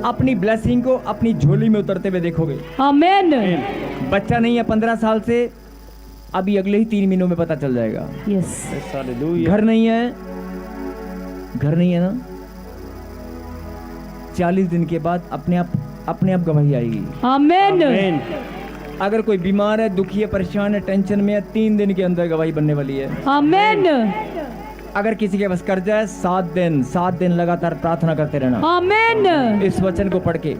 अपनी ब्लेसिंग को अपनी झोली में उतरते हुए देखोगे। आमेन। बच्चा नहीं है 15 साल से, अभी अगले ही 3 महीनों में पता चल जाएगा। यस। घर नहीं है, घर नहीं है ना, 40 दिन के बाद अपने आप गवाही आएगी। आमेन। अगर कोई बीमार है, दुखी है, परेशान है, टेंशन में है, 3 दिन के अंदर गवाही बनने वाली है। आमेन। अगर किसी के पास कर्जा है, 7 दिन लगातार प्रार्थना करते रहना। आमेन। इस वचन को पढ़ के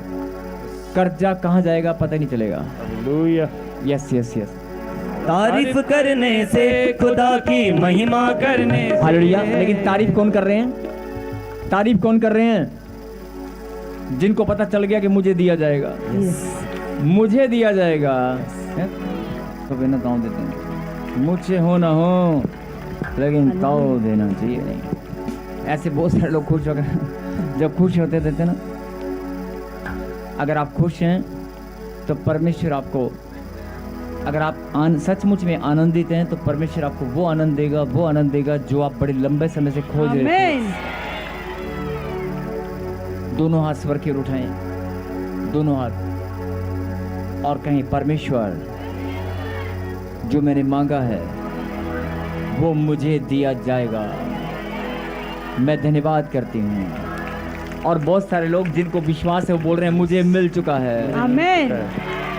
कर्जा कहाँ जाएगा पता नहीं चलेगा। Yes yes yes. तारीफ करने से, खुदा की महिमा करने से। हालेलुया। लेकिन तारीफ कौन कर रहे हैं? तारीफ कौन कर रहे हैं? जिनको पता चल गया कि मुझे दिया जाएगा, मुझे दिया जाएगा। तो बिना ताऊ देते हैं, मुझसे हो ना हो लेकिन ताऊ देना चाहिए नहीं। ऐसे बहुत सारे लोग खुश होकर जब खुश होते देते ना। अगर आप खुश हैं तो परमेश्वर आपको, अगर आप सचमुच में आनंदित हैं तो परमेश्वर आपको वो आनंद देगा जो आप बड़े लंबे समय से खोज रहे थे। दोनों हाथ स्वर की ओर उठाएं, दोनों हाथ, और कहें परमेश्वर जो मैंने मांगा है वो मुझे दिया जाएगा। मैं धन्यवाद करती हूँ। और बहुत सारे लोग जिनको विश्वास है वो बोल रहे हैं मुझे मिल चुका है। आमेन।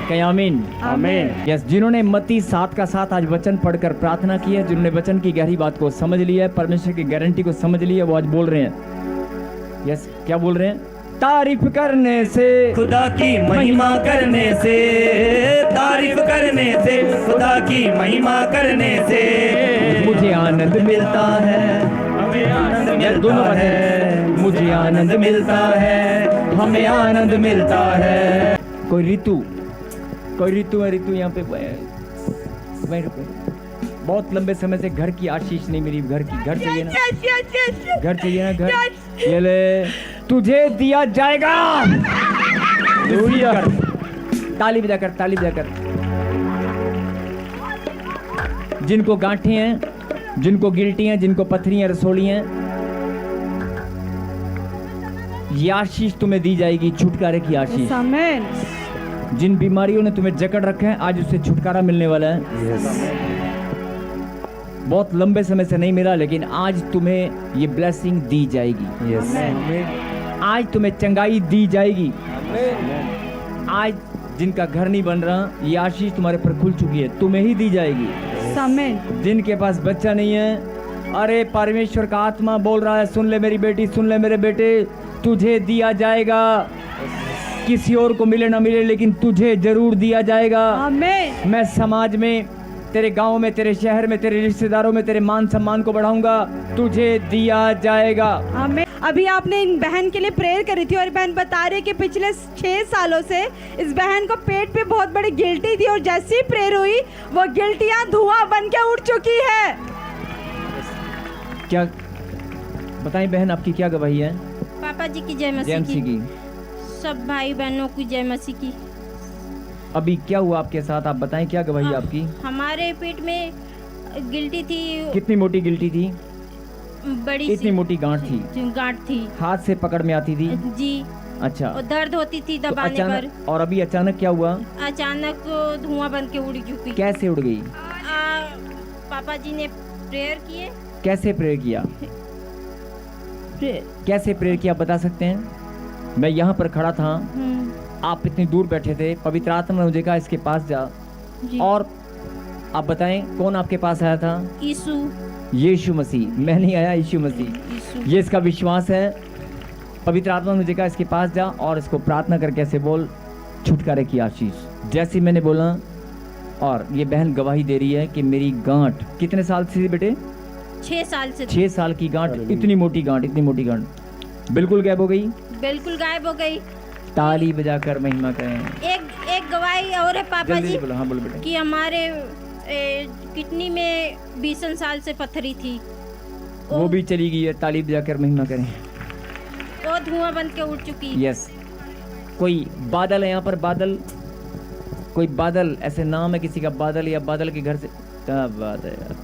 कहीं आमीन। आमीन। यस, जिन्होंने मत्ती 7:7 आज वचन पढ़कर प्रार्थना की है, जिन्होंने वचन की गहरी बात को समझ लिया है, परमेश्वर की गारंटी को समझ लिया है, वो आज बोल रहे हैं। यस, क्या बोल रहे हैं? तारीफ करने से, खुदा की महिमा करने से, तारीफ करने से, खुदा की महिमा करने से मुझे आनंद मिलता है। हमें आनंद दोनों मिलता है, मुझे आनंद मिलता है, हमें आनंद मिलता है। कोई ऋतु है, ऋतु यहाँ पे बहुत लंबे समय से घर की आशीष नहीं मिली। घर चाहिए ना, घर चाहिए ना, घर। ये ले, तुझे दिया जाएगा। ताली बजाकर, ताली बजाकर। जिनको गांठें हैं, जिनको गिल्टी हैं, जिनको पथरियां रसोली हैं, ये आशीष तुम्हें दी जाएगी, छुटकारे की आशीष। आमेन। जिन बीमारियों ने तुम्हें जकड़ रखा है आज उससे छुटकारा मिलने वाला है। बहुत लंबे समय से नहीं मिला लेकिन आज तुम्हें ये ब्लेसिंग दी जाएगी। आज तुम्हें चंगाई दी जाएगी। आज जिनका घर नहीं बन रहा, ये आशीष तुम्हारे पर खुल चुकी है, तुम्हें ही दी जाएगी। आमेन। जिनके पास बच्चा नहीं है, अरे परमेश्वर का आत्मा बोल रहा है, सुन ले मेरी बेटी, सुन ले मेरे बेटे, तुझे दिया जाएगा। किसी और को मिले ना मिले लेकिन तुझे जरूर दिया जाएगा। आमेन। मैं समाज में, तेरे गांव में, तेरे शहर में, तेरे रिश्तेदारों में तेरे मान सम्मान को बढ़ाऊंगा, तुझे दिया जाएगा। आमेन। अभी आपने इन बहन के लिए प्रेयर करी थी और बहन बता रही है कि पिछले 6 सालों से इस बहन को पेट पे बहुत बड़ी गिल्टी थी और जैसी प्रेयर हुई वो गिल्टियां धुआं बन के उठ चुकी है। क्या बताएं बहन, आपकी क्या गवाही है? पापा जी की जय मसीह की, सब भाई बहनों की जय मसीह की। अभी क्या हुआ आपके साथ, आप बताएं क्या गवाही है आपकी? हमारे पेट में गिल्टी थी। कितनी मोटी गिल्टी थी? बड़ी इतनी मोटी गांठ थी? गांठ थी। हाथ से पकड़ में आती थी? जी। अच्छा। और दर्द होती थी तो दबाने पर। और अभी अचानक क्या हुआ? अचानक धुआं बन के उड़ चुकी। कैसे उड़ गई? पापा जी ने प्रेयर किए। कैसे प्रेयर किया? कैसे प्रेयर किया बता सकते हैं? मैं यहाँ पर खड़ा था, आप इतनी दूर बैठे थे, पवित्र आत्मा ने मुझे कहा इसके पास जा। और आप बताएं कौन आपके पास आया था? यीशु मसीह। मैं नहीं आया, यीशु मसीह। ये इसका विश्वास है। पवित्र आत्मा ने मुझे कहा इसके पास जा और इसको प्रार्थना करके ऐसे बोल, छुटकारे की आशीष। जैसे मैंने बोला, और ये बहन गवाही दे रही है कि मेरी गांठ कितने साल से थी बेटे? 6 साल से। 6 साल की गांठ, इतनी मोटी गांठ, इतनी मोटी गांठ बिल्कुल गायब हो गई। बिल्कुल गायब हो गई। ताली बजाकर महिमा करें। एक गवाही और है पापा जी। बोलो। हाँ बोलो बेटा। कि हमारे किडनी में 20 साल से पथरी थी, वो भी चली गई है। ताली बजाकर महिमा करें। वो धुआं बन के उड़ चुकी। यस। कोई बादल है यहाँ पर? बादल, कोई बादल, ऐसे नाम है किसी का बादल, या बादल के घर से? क्या बात है यार।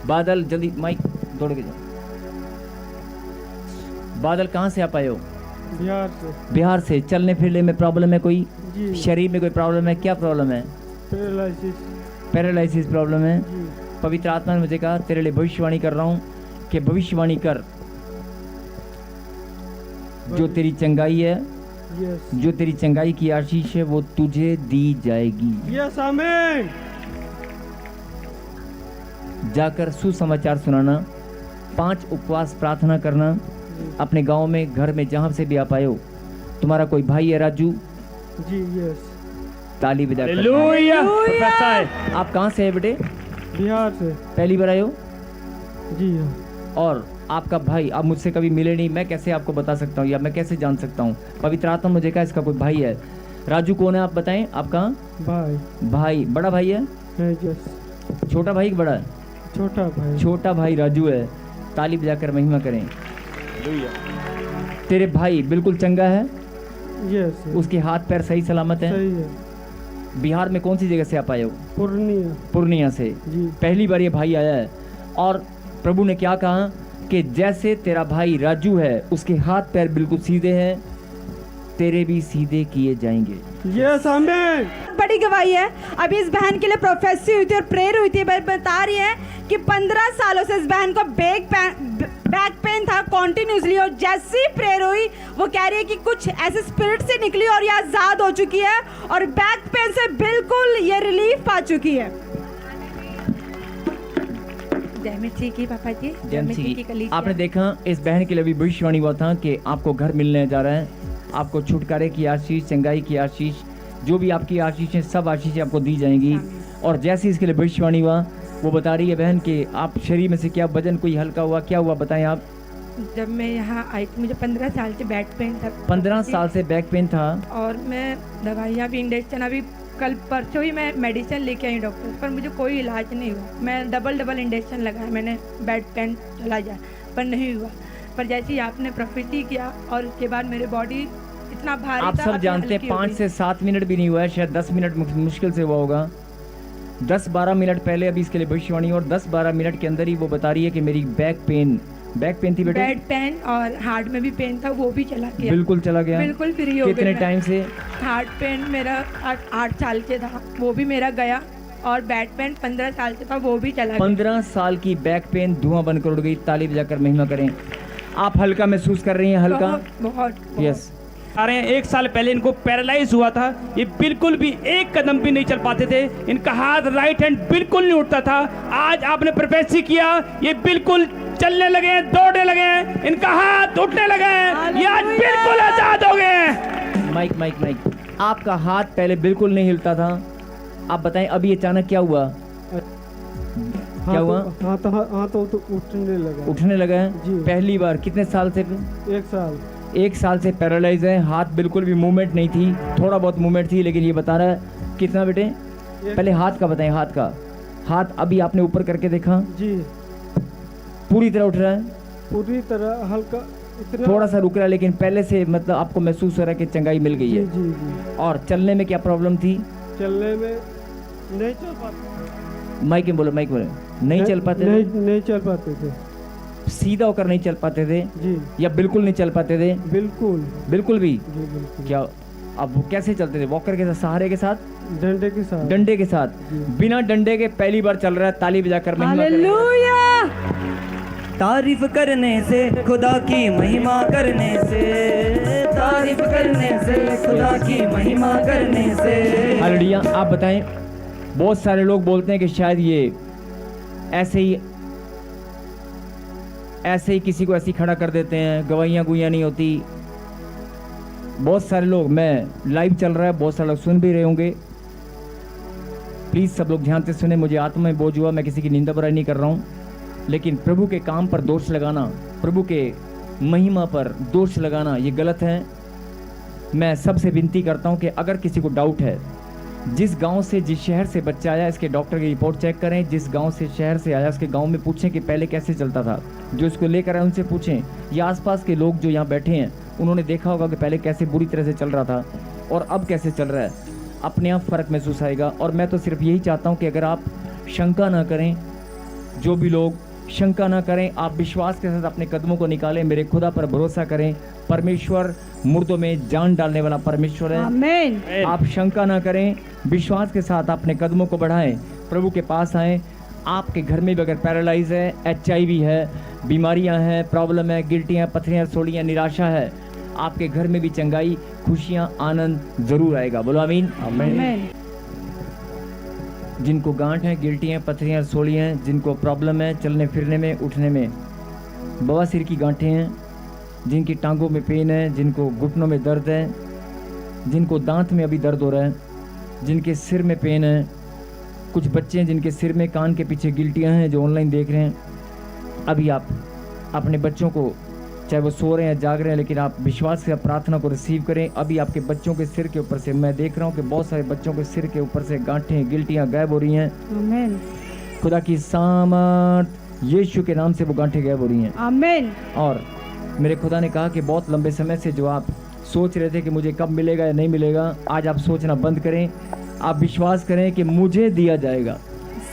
बादल, जल्दी माइक दौड़ के जाओ। बादल कहाँ से आप आए हो? बिहार से। बिहार से। चलने फिरने में प्रॉब्लम है कोई? जी। शरीर में कोई प्रॉब्लम है? क्या प्रॉब्लम है? पैरालिसिस। पैरालिसिस प्रॉब्लम है। जी। पवित्र आत्मा ने मुझे कहा तेरे लिए भविष्यवाणी कर रहा हूँ कि भविष्यवाणी कर, जो तेरी चंगाई है, यस। जो तेरी चंगाई की आशीष है वो तुझे दी जाएगी। यस आमीन। जाकर सुसमाचार सुनाना, 5 उपवास प्रार्थना करना, अपने गांव में, घर में, जहां से भी आप आए हो। तुम्हारा कोई भाई है राजू? जी यस। ताली बजा कर। हालेलुया। प्रोफेसर आप कहाँ से है बेटे? बिहार से। पहली बार आए हो? जी हाँ। और आपका भाई, आप मुझसे कभी मिले नहीं, मैं कैसे आपको बता सकता हूँ या मैं कैसे जान सकता हूँ? पवित्र आत्मा मुझे कहा इसका कोई भाई है। राजू कौन है आप बताएं? आप कहाँ? भाई। भाई, बड़ा भाई है? यस। छोटा भाई कि बड़ा है? छोटा भाई। छोटा भाई राजू है। ताली बजाकर महिमा करें। तेरे भाई बिल्कुल चंगा है? यस। उसके हाथ पैर सही सलामत है? सही है। बिहार में कौन सी जगह से आप आए हो? पूर्णिया। पूर्णिया से। जी। पहली बार ये भाई आया है और प्रभु ने क्या कहा कि जैसे तेरा भाई राजू है उसके हाथ पैर बिल्कुल सीधे हैं, तेरे भी सीधे किए जाएंगे। यस आमीन। बड़ी गवाही है। अभी इस बहन के लिए प्रोफेसी हुई थी और प्रेयर हुई थी। बता रही है कि 15 सालों से इस बहन को बैक पेन था कॉन्टिन्यूसली, और जैसी प्रेयर हुई वो कह रही है कि कुछ ऐसे स्पिरिट से निकली और ये आजाद हो चुकी है और बैक पेन से बिल्कुल ये रिलीफ पा चुकी है। जय मिठी की पापा जी। जय मसीह की। कलीसिया। आपने देखा इस बहन के लिए भी भविष्यवाणी हुआ था कि आपको घर मिलने जा रहा है, आपको छुटकारे की आशीष, चंगाई की आशीष, जो भी आपकी आशीष है सब आशीषें आपको दी जाएंगी। और जैसे इसके लिए भविष्यवाणी हुआ वो बता रही है बहन कि आप शरीर में से क्या वजन कोई हल्का हुआ, क्या हुआ बताएं आप? जब मैं यहाँ आई थी मुझे 15 साल से बैक पेन था। 15 साल से बैक पेन था और मैं दवाइयाँ भी, इंजेक्शन, अभी कल परसों ही मैं मेडिसिन लेके आई डॉक्टर, पर मुझे कोई इलाज नहीं हुआ। मैं डबल इंजेक्शन लगाया मैंने, बैक पेन चला जाए पर नहीं हुआ। पर जैसे ही आपने प्रोफेसी किया और उसके बाद मेरे बॉडी इतना भारी आप था, सब अभी जानते हैं हल्की हो 5 गई। से 7 मिनट भी नहीं हुआ है, शायद 10 मिनट मुश्किल से हुआ होगा। 10-12 मिनट पहले अभी इसके लिए भविष्यवाणी, और 10-12 मिनट के अंदर ही वो बता रही है कि मेरी बैक पेन थी बेटे, बैक पेन और हार्ट में भी पेन था, वो भी चला गया, बिल्कुल चला गया। बिल्कुल फ्री हो गई। कितने टाइम से? हार्ट पेन मेरा 8 साल से था, वो भी मेरा गया, और बैक पेन 15 साल से था, वो भी चला गया। 15 साल की बैक पेन धुआं बनकर उड़ गई। ताली बजाकर महिमा करें। आप हल्का महसूस कर रही हैं? हल्का? बहुत। यस। आ रहे हैं। 1 साल पहले इनको पैरालाइज हुआ था, ये बिल्कुल भी एक कदम भी नहीं चल पाते थे, इनका हाथ राइट हैंड बिल्कुल नहीं उठता था। आज आपने प्रोफेसी किया, ये बिल्कुल चलने लगे हैं, दौड़ने लगे हैं, इनका हाथ उठने लगे हैं, ये आज बिल्कुल आजाद हो गए हैं। माइक। आपका हाथ पहले बिल्कुल नहीं हिलता था, आप बताएं अभी अचानक क्या हुआ? क्या हुआ? हाँ तो उठने लगा है। जी। पहली बार कितने साल से? 1 साल। 1 साल से पैरालाइज है, हाथ बिल्कुल भी मूवमेंट नहीं थी, थोड़ा बहुत मूवमेंट थी, लेकिन ये बता रहा है कितना बेटे? पहले हाथ का बताएं। हाथ का, हाथ अभी आपने ऊपर करके देखा? जी। पूरी तरह उठ रहा है? पूरी तरह हल्का, इतना थोड़ा सा रुक रहा है, लेकिन पहले से मतलब आपको महसूस हो रहा है कि चंगाई मिल गई जी है। जी। और चलने में क्या प्रॉब्लम थी? चलने में नहीं चल पाते। माइक में बोलो। नहीं चल पाते थे? नहीं चल पाते थे। सीधा होकर नहीं चल पाते थे जी। या बिल्कुल नहीं चल पाते थे? बिल्कुल भी। जी बिल्कुल। क्या अब वो कैसे चलते थे? वॉकर के साथ, सहारे के साथ, डंडे के साथ। डंडे के साथ? बिना डंडे के पहली बार चल रहा है। ताली बजाकर महिमा करें। हालेलुया। तारीफ करने से, खुदा की महिमा करने से, तारीफ करने से, खुदा की महिमा करने से। हालेलुया। आप बताएं, बहुत सारे लोग बोलते हैं कि शायद ये ऐसे ही किसी को ऐसी खड़ा कर देते हैं, गवाहियाँ गुइयाँ नहीं होती। बहुत सारे लोग, मैं लाइव चल रहा है, बहुत सारे लोग सुन भी रहे होंगे, प्लीज़ सब लोग ध्यान से सुने। मुझे आत्मा में बोझ हुआ, मैं किसी की निंदा बुराई नहीं कर रहा हूँ, लेकिन प्रभु के काम पर दोष लगाना, प्रभु के महिमा पर दोष लगाना ये गलत है। मैं सबसे विनती करता हूँ कि अगर किसी को डाउट है, जिस गांव से, जिस शहर से बच्चा आया, इसके डॉक्टर की रिपोर्ट चेक करें। जिस गांव से, शहर से आया, उसके गांव में पूछें कि पहले कैसे चलता था। जो इसको लेकर आए उनसे पूछें, या आसपास के लोग जो यहाँ बैठे हैं उन्होंने देखा होगा कि पहले कैसे बुरी तरह से चल रहा था और अब कैसे चल रहा है। अपने आप फ़र्क महसूस आएगा। और मैं तो सिर्फ यही चाहता हूँ कि अगर आप शंका ना करें, जो भी लोग शंका ना करें, आप विश्वास के साथ अपने कदमों को निकालें, मेरे खुदा पर भरोसा करें। परमेश्वर मुर्दों में जान डालने वाला परमेश्वर है। आमीन। आप शंका ना करें, विश्वास के साथ अपने कदमों को बढ़ाएं, प्रभु के पास आएं। आपके घर में भी अगर पैरालाइज है, HIV है, बीमारियां हैं, प्रॉब्लम है, गिल्टियां, पथरियां, सोड़ियां, निराशा है, आपके घर में भी चंगाई, खुशियां, आनंद जरूर आएगा। बोलो आमीन। आमीन। जिनको गांठ है, गिल्टियां, पथरियां, सोड़ियां हैं, जिनको प्रॉब्लम है चलने फिरने में, उठने में, बवासीर की गांठें हैं, जिनकी टांगों में पेन है, जिनको घुटनों में दर्द है, जिनको दांत में अभी दर्द हो रहा है, जिनके सिर में पेन है, कुछ बच्चे हैं जिनके सिर में, कान के पीछे गिल्टियां हैं, जो ऑनलाइन देख रहे हैं, अभी आप अपने बच्चों को, चाहे वो सो रहे हैं, जाग रहे हैं, लेकिन आप विश्वास से प्रार्थना को रिसीव करें। अभी आपके बच्चों के सिर के ऊपर से, मैं देख रहा हूँ कि बहुत सारे बच्चों के सिर के ऊपर से गांठें, गिल्टियां गायब हो रही हैं। आमीन। खुदा की सामर्थ यीशु के नाम से वो गांठें गायब हो रही हैं। आमीन। और मेरे खुदा ने कहा कि बहुत लंबे समय से जो आप सोच रहे थे कि मुझे कब मिलेगा या नहीं मिलेगा, आज आप सोचना बंद करें। आप विश्वास करें कि मुझे दिया जाएगा।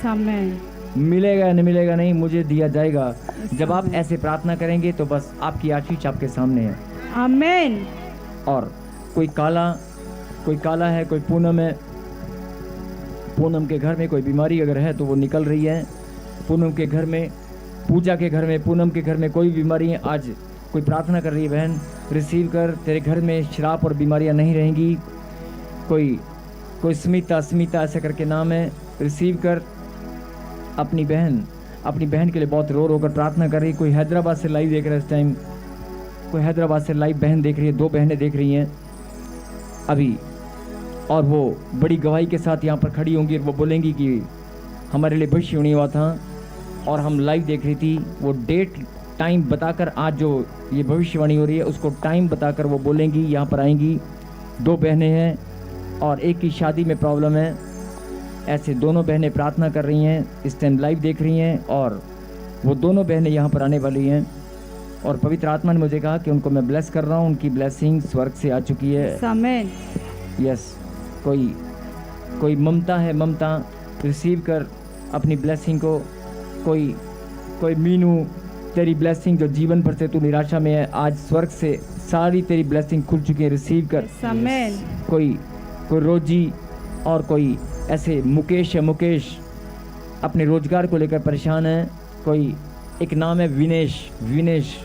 आमीन। मिलेगा या नहीं मिलेगा नहीं, मुझे दिया जाएगा। जब आप ऐसे प्रार्थना करेंगे तो बस आपकी आशीष आपके सामने है। आमीन। और कोई काला है, कोई पूनम है, पूनम के घर में कोई बीमारी अगर है तो वो निकल रही है। पूनम के घर में, पूजा के घर में, पूनम के घर में कोई बीमारी है, आज कोई प्रार्थना कर रही है बहन, रिसीव कर, तेरे घर में शराब और बीमारियां नहीं रहेंगी। कोई स्मिता ऐसा करके नाम है, रिसीव कर। अपनी बहन के लिए बहुत रो कर प्रार्थना कर रही है। कोई हैदराबाद से लाइव देख रहा है इस टाइम, कोई हैदराबाद से लाइव बहन देख रही है, 2 बहनें देख रही हैं अभी, और वो बड़ी गवाही के साथ यहाँ पर खड़ी होंगी और वो बोलेंगी कि हमारे लिए भविष्यवाणी हुआ था और हम लाइव देख रही थी। वो डेट टाइम बताकर, आज जो ये भविष्यवाणी हो रही है उसको टाइम बताकर वो बोलेंगी, यहाँ पर आएंगी। 2 बहनें हैं और एक की शादी में प्रॉब्लम है। ऐसे दोनों बहनें प्रार्थना कर रही हैं, इस टाइम लाइव देख रही हैं, और वो दोनों बहनें यहाँ पर आने वाली हैं। और पवित्र आत्मा ने मुझे कहा कि उनको मैं ब्लेस कर रहा हूँ, उनकी ब्लेसिंग स्वर्ग से आ चुकी है। आमीन। यस, कोई ममता है, ममता रिसीव कर अपनी ब्लेसिंग को। कोई मीनू, तेरी ब्लेसिंग जो जीवन भर से तू निराशा में है, आज स्वर्ग से सारी तेरी ब्लेसिंग खुल चुकी है, रिसीव कर। आमीन। कोई रोजी, और कोई ऐसे मुकेश है, मुकेश अपने रोजगार को लेकर परेशान है। कोई एक नाम है विनेश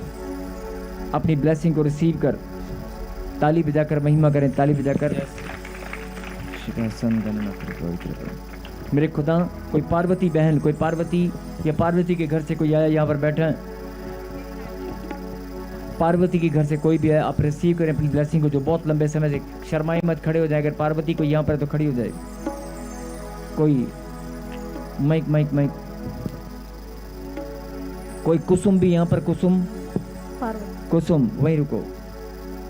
अपनी ब्लेसिंग को रिसीव कर। ताली बजाकर महिमा करें, ताली बजाकर। मेरे खुदा, कोई पार्वती बहन, कोई पार्वती या पार्वती के घर से कोई आया, यहाँ पर बैठा है, पार्वती के घर से कोई भी है, आप रिसीव करें अपनी ब्लेसिंग को। जो बहुत लंबे समय से, शर्माई मत, खड़े हो जाए। अगर पार्वती कोई यहाँ पर है तो खड़ी हो जाए। कोई माइक कोई कुसुम भी यहाँ पर, कुसुम वहीं रुको,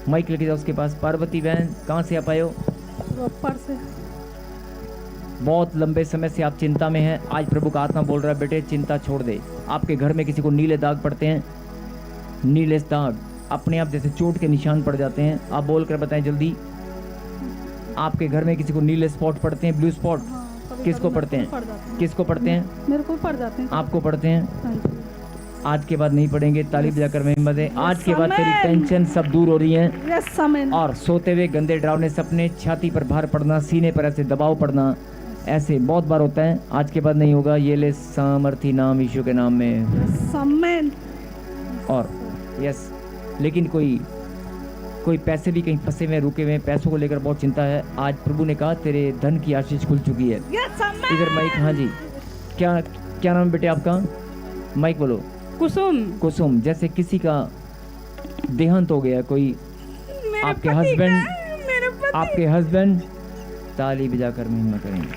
माइक लेके जाओ उसके पास। पार्वती बहन, कहाँ से आप आए हो? रोपड़ से। बहुत लंबे समय से आप चिंता में हैं। आज प्रभु का आत्मा बोल रहा है, बेटे चिंता छोड़ दे। आपके घर में किसी को नीले दाग पड़ते हैं, नीले दाग अपने आप जैसे चोट के निशान पड़ जाते हैं। आप बोल कर बताएं जल्दी। आपके घर में किसी को नीले स्पॉट पड़ते हैं, ब्लू स्पॉट? किसको पड़ते हैं? किसको पड़ते हैं? मेरे को पड़ जाते हैं। आपको पड़ते हैं? आज के बाद नहीं पड़ेंगे। ताली बजाकर महिमा दें। आज के बाद तेरी टेंशन सब दूर हो रही है। और सोते हुए गंदे डरावने सपने, छाती पर भार पड़ना, सीने पर ऐसे दबाव पड़ना, ऐसे बहुत बार होता है। आज के बाद नहीं होगा। ये ले सामर्थी नाम यीशु के नाम में। और यस, लेकिन कोई पैसे भी कहीं फंसे हुए, रुके हुए, पैसों को लेकर बहुत चिंता है। आज प्रभु ने कहा तेरे धन की आशीष खुल चुकी है। इधर माइक। हाँ जी, क्या नाम है बेटे आपका? माइक बोलो। कुसुम। जैसे किसी का देहांत हो गया, कोई आपके हस्बैंड, ताली बजाकर महिमा करेंगे।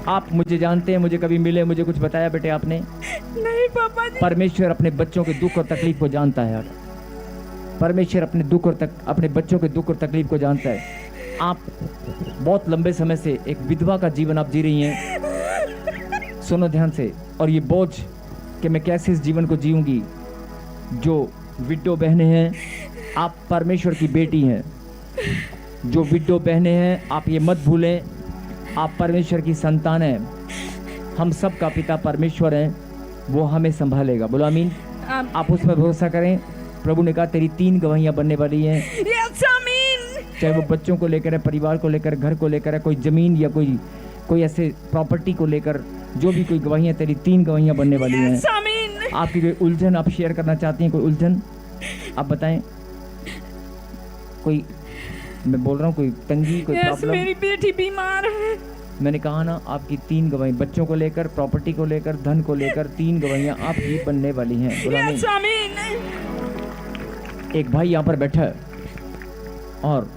आप मुझे जानते हैं, मुझे कभी मिले, मुझे कुछ बताया बेटे आपने? नहीं पापा जी। परमेश्वर अपने बच्चों के दुख और तकलीफ को जानता है। परमेश्वर अपने बच्चों के दुख और तकलीफ को जानता है। आप बहुत लंबे समय से एक विधवा का जीवन आप जी रही हैं। सुनो ध्यान से। और ये बोझ कि मैं कैसे इस जीवन को जीऊंगी। जो विडो बहनें हैं, आप परमेश्वर की बेटी हैं। जो विडो बहनें हैं, आप ये मत भूलें, आप परमेश्वर की संतान हैं। हम सब का पिता परमेश्वर है, वो हमें संभालेगा। बोलो आमीन। आप उस पर भरोसा करें। प्रभु ने कहा तेरी 3 गवाहियां बनने वाली हैं, यस आमीन, चाहे वो बच्चों को लेकर है, परिवार को लेकर, घर को लेकर है, कोई जमीन या कोई ऐसे प्रॉपर्टी को लेकर, जो भी कोई गवाहियां, तेरी 3 गवाहियां बनने वाली हैं। यस आमीन। आपकी कोई उलझन आप शेयर करना चाहती हैं? कोई उलझन आप बताएं। कोई, मैं बोल रहा हूँ, कोई तंगी, कोई यस, प्रॉब्लम? मेरी बेटी बीमार है। मैंने कहा ना, आपकी 3 गवाही, बच्चों को लेकर, प्रॉपर्टी को लेकर, धन को लेकर 3 गवाहियां आपकी बनने वाली हैं। बोला नहीं? यस आमीन। एक भाई यहाँ पर बैठा है और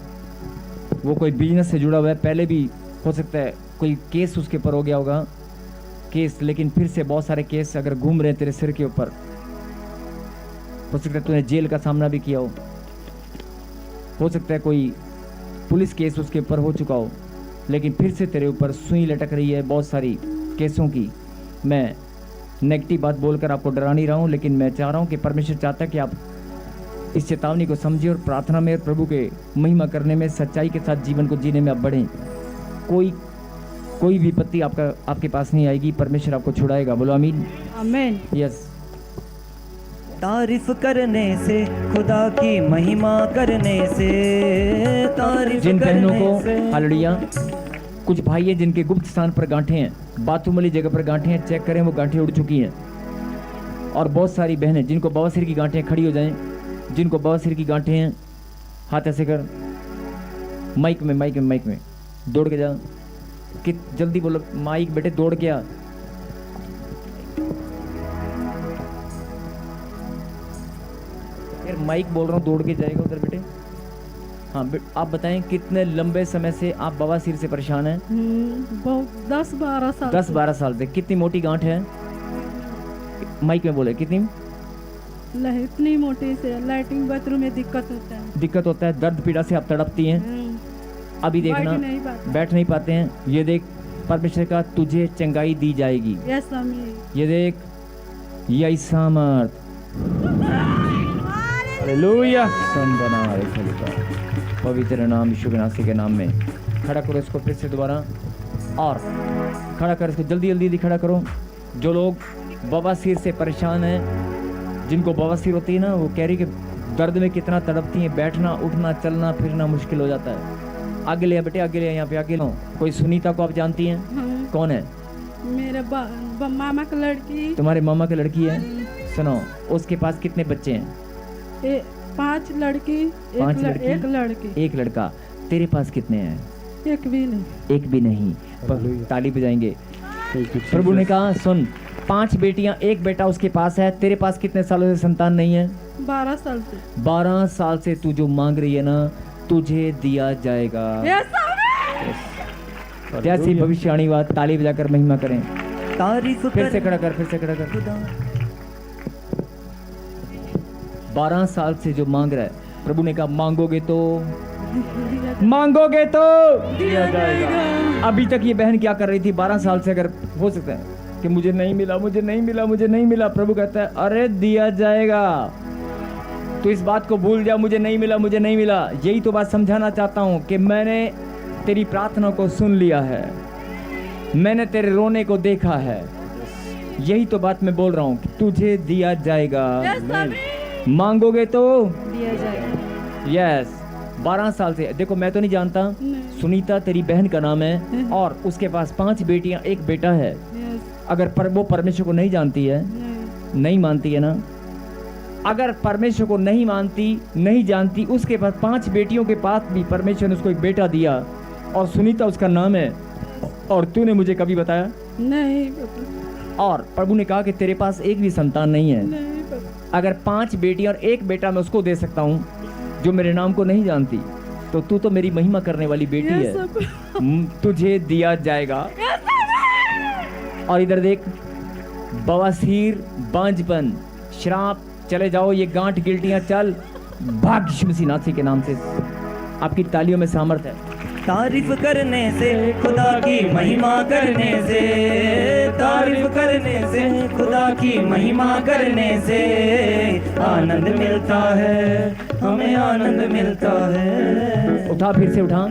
वो कोई बिजनेस से जुड़ा हुआ है, पहले भी हो सकता है कोई केस उसके ऊपर हो गया होगा, केस, लेकिन फिर से बहुत सारे केस अगर घूम रहे हैं तेरे सिर के ऊपर, हो सकता है तूने जेल का सामना भी किया हो सकता है कोई पुलिस केस उसके ऊपर हो चुका हो, लेकिन फिर से तेरे ऊपर सुई लटक रही है बहुत सारी केसों की। मैं नेगेटिव बात बोलकर आपको डरा नहीं रहा हूँ, लेकिन मैं चाह रहा हूँ कि परमेश्वर चाहता है कि आप इस चेतावनी को समझिए और प्रार्थना में, प्रभु के महिमा करने में, सच्चाई के साथ जीवन को जीने में आप बढ़ें। कोई विपत्ति आपके पास नहीं आएगी, परमेश्वर आपको छुड़ाएगा। बोलो आमीन। आमीन। यस। तारीफ करने से, खुदा की महिमा करने से, तारीफ जिन बहनों करने को, से। हालेलुया, कुछ भाई हैं जिनके गुप्त स्थान पर गांठें हैं, बाथरूम वाली जगह पर गांठें हैं, चेक करें, वो गांठें उड़ चुकी हैं। और बहुत सारी बहनें जिनको बवासीर की गांठें, खड़ी हो जाएं, जिनको बवासीर की गांठें हैं, हाथ ऐसे कर, माइक में दौड़ के जा, कि जल्दी बोलो, माइक बेटे दौड़ के आ। यार माइक बोल रहा हूँ, दौड़ के जाएगा उधर बेटे। हाँ आप बताएं, कितने लंबे समय से आप बवासीर से परेशान हैं? बहुत 10-12 साल 10-12 साल से। कितनी मोटी गांठ है? माइक में बोले, कितनी? इतनी मोटी से लैट्रिन बाथरूम में दिक्कत होता है। दर्द पीड़ा से आप तड़पती हैं। अभी देखना, बैठ नहीं पाते हैं। ये देख, परमेश्वर का तुझे चंगाई दी जाएगी। यस आमीन। ये देख, यही सामर्थ, हालेलुया, सन बना रे खलीफा, पवित्र नाम यीशु के नाम के नाम में। खड़ा करो इसको फिर से दोबारा, और खड़ा कर इसको, जल्दी जल्दी खड़ा करो। जो लोग बवासीर से परेशान हैं, जिनको बवासीर होती है ना, वो कह रही कि दर्द में कितना तड़पती हैं, बैठना उठना चलना फिरना मुश्किल हो जाता है। आगे ले बेटे, आगे ले, यहाँ पे आगे लो। कोई सुनीता को आप जानती हैं? हाँ। कौन है? मेरे मामा की लड़की। तुम्हारे मामा की लड़की है? सुनो, उसके पास कितने बच्चे हैं? 5 लड़की, 5 लड़की, एक लड़की, एक लड़का। तेरे पास कितने हैं? एक भी नहीं। एक भी नहीं। ताली बजाएंगे। प्रभु ने कहा, सुन, 5 बेटियां, एक बेटा उसके पास है। तेरे पास कितने सालों से संतान नहीं है? 12 साल से। 12 साल से तू जो मांग रही है ना, तुझे दिया जाएगा। जैसी भविष्यवाणी बात, ताली बजाकर महिमा करें। तारीफ फिर से खड़ा कर, फिर से खड़ा कर। खुदा 12 साल से जो मांग रहा है, प्रभु ने कहा मांगोगे तो दिया जाएगा। अभी तक ये बहन क्या कर रही थी? 12 साल से, अगर हो सकता है कि मुझे नहीं मिला। प्रभु कहता है, अरे दिया जाएगा। तो इस बात को भूल जा, मुझे नहीं मिला। यही तो बात समझाना चाहता हूँ कि मैंने तेरी प्रार्थना को सुन लिया है, मैंने तेरे रोने को देखा है। यही तो बात मैं बोल रहा हूँ कि तुझे दिया जाएगा। मांगोगे तो दिया जाएगा। यस। 12 साल से, देखो मैं तो नहीं जानता, सुनीता तेरी बहन का नाम है, और उसके पास 5 बेटियां, एक बेटा है। अगर वो परमेश्वर को नहीं जानती है, नहीं मानती है ना, अगर परमेश्वर को नहीं जानती, उसके पास 5 बेटियों के पास भी परमेश्वर ने उसको एक बेटा दिया, और सुनीता उसका नाम है, और तूने मुझे कभी बताया नहीं। और प्रभु ने कहा कि तेरे पास एक भी संतान नहीं है। नहीं। अगर 5 बेटियां और एक बेटा मैं उसको दे सकता हूँ जो मेरे नाम को नहीं जानती, तो तू तो मेरी महिमा करने वाली बेटी है। तुझे दिया जाएगा। और इधर देख, बवासीर, बांझपन, श्राप, चले जाओ, ये गांठ गिल्टियां चल, भाग यीशु मसीह नाथी के नाम से। आपकी तालियों में सामर्थ्य है। तारीफ करने से, खुदा की महिमा करने से, तारीफ करने से, खुदा की महिमा करने से आनंद मिलता है, हमें आनंद मिलता है। उठा, फिर से उठा,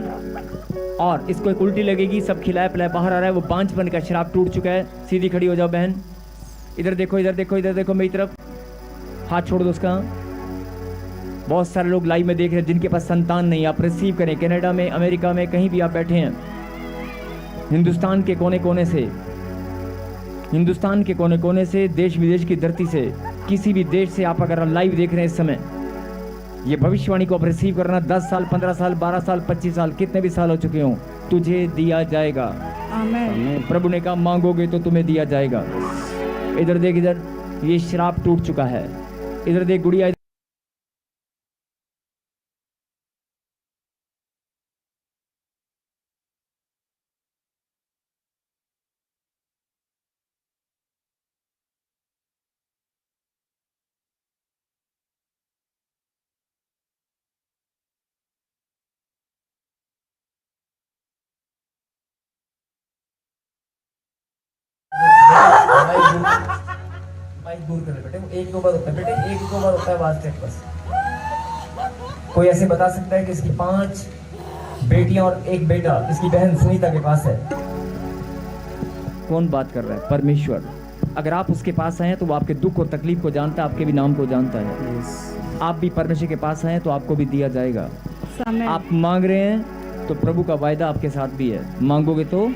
और इसको एक उल्टी लगेगी, सब खिलाए पिलाए बाहर आ रहा है। वो बांझपन का श्राप टूट चुका है। सीधी खड़ी हो जाओ बहन। इधर देखो मेरी तरफ, हाथ छोड़ दो उसका। बहुत सारे लोग लाइव में देख रहे हैं जिनके पास संतान नहीं, आप रिसीव करें। कनाडा में, अमेरिका में, कहीं भी आप बैठे हैं, हिंदुस्तान के कोने कोने से, हिंदुस्तान के कोने कोने से, देश विदेश की धरती से, किसी भी देश से आप अगर लाइव देख रहे हैं इस समय, ये भविष्यवाणी को आप रिसीव करना। 10 साल, 15 साल, 12 साल, 25 साल, कितने भी साल हो चुके हों, तुझे दिया जाएगा। आमीन। प्रभु ने कहा मांगोगे तो तुम्हें दिया जाएगा। इधर देख, इधर ये श्राप टूट चुका है। इधर देख गुड़िया, माइक दूर कर ले बेटे, वो 1-2 बार होता है बेटे, 1-2 बार होता है आवाज चेक बस। कोई ऐसे बता सकता है कि इसकी 5 बेटियां और 1 बेटा इसकी बहन सुनीता के पास है? कौन बात कर रहा है? परमेश्वर। अगर आप उसके पास आए हैं तो वो आपके दुख और तकलीफ को जानता है, आपके भी नाम को जानता है। आप भी परमेश्वर के पास आए तो आपको भी दिया जाएगा। आप मांग रहे हैं तो प्रभु का वायदा आपके साथ भी है। मांगोगे तो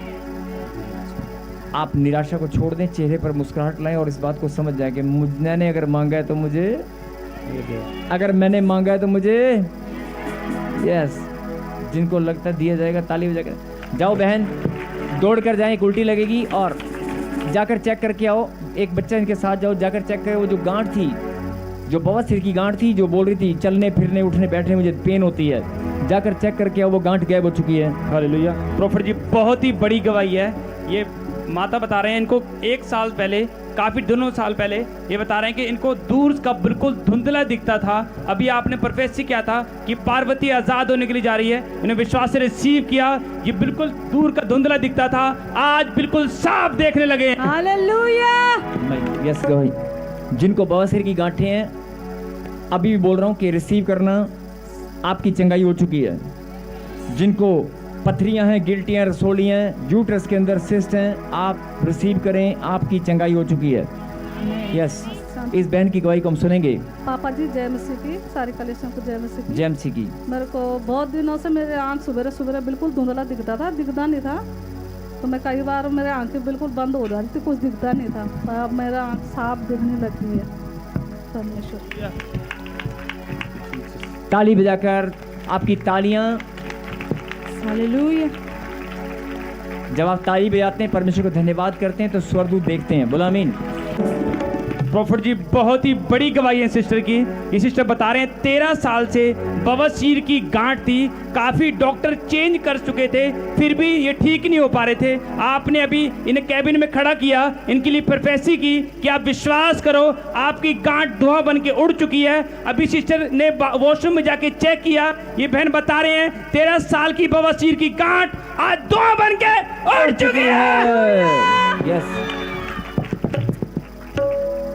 आप निराशा को छोड़ दें, चेहरे पर मुस्कुराहट लाएं और इस बात को समझ जाए कि मैंने अगर मांगा है तो मुझे, अगर मैंने मांगा है तो मुझे, यस। जिनको लगता है दिया जाएगा, ताली बजाकर जाओ बहन, दौड़ कर जाएं, एक उल्टी लगेगी और जाकर चेक करके आओ। एक बच्चा इनके साथ जाओ, जाकर चेक करो। वो जो गांठ थी, जो बवासीर की गांठ थी, जो बोल रही थी चलने फिरने उठने बैठने मुझे पेन होती है, जाकर चेक करके आओ, वो गांठ गायब हो चुकी है। हालेलुया। प्रॉफिट जी, बहुत ही बड़ी गवाही है। ये माता बता रहे हैं इनको 1 साल पहले, काफी दिनों साल पहले ये बता रहे हैं कि इनको दूर का बिल्कुल धुंधला दिखता था। अभी आपने प्रोफेसी किया था कि पार्वती आजाद होने के लिए जा रही है, इन्हें विश्वास से रिसीव किया। ये बिल्कुल दूर का धुंधला दिखता था, आज बिल्कुल साफ देखने लगे हैं। हालेलुया। यस गवाही। जिनको बवासीर की गांठें हैं, अभी भी बोल रहा हूँ कि रिसीव करना, आपकी चंगाई हो चुकी है। जिनको पथरियां हैं, गिल्टियां, रसोलियां, यूट्रस के अंदर सिस्ट हैं, आप रिसीव करें, आपकी चंगाई हो चुकी है। यस। इस बहन की गवाही को हम सुनेंगे। पापा जी जय मसीह की, सारी कलेक्शन को जय मसीह की। जय मसीह की। मेरे को बहुत दिनों से मेरे आँख सुबह सुबह बिल्कुल धुंधला दिखता था, दिखता नहीं था। तो मैं कई बार मेरे आंखें बिल्कुल बंद हो जाती थी, कुछ दिखता नहीं था, पर अब मेरा आँख साफ दिखने लगी है। परमेश्वर। ताली बजाकर आपकी तालियां, हालेलुया। जब आप ताली बजाते हैं, परमेश्वर को धन्यवाद करते हैं, तो स्वर्गदूत देखते हैं। बोलो आमीन। प्रॉफिट जी, बहुत ही बड़ी गवाही है सिस्टर की। ये सिस्टर बता रहे हैं 13 साल से बवासीर की गांठ थी, काफी डॉक्टर चेंज कर चुके थे, फिर भी ये ठीक नहीं हो पा रहे थे। आपने अभी इन्हें कैबिन में खड़ा किया, इनके लिए प्रोफेसी की कि आप विश्वास करो, आपकी गांठ धुआं बन के उड़ चुकी है। अभी सिस्टर ने वॉशरूम में जाके चेक किया, ये बहन बता रहे हैं 13 साल की बवासीर की गांठ आज धुआं बन के उड़ चुकी है। यस।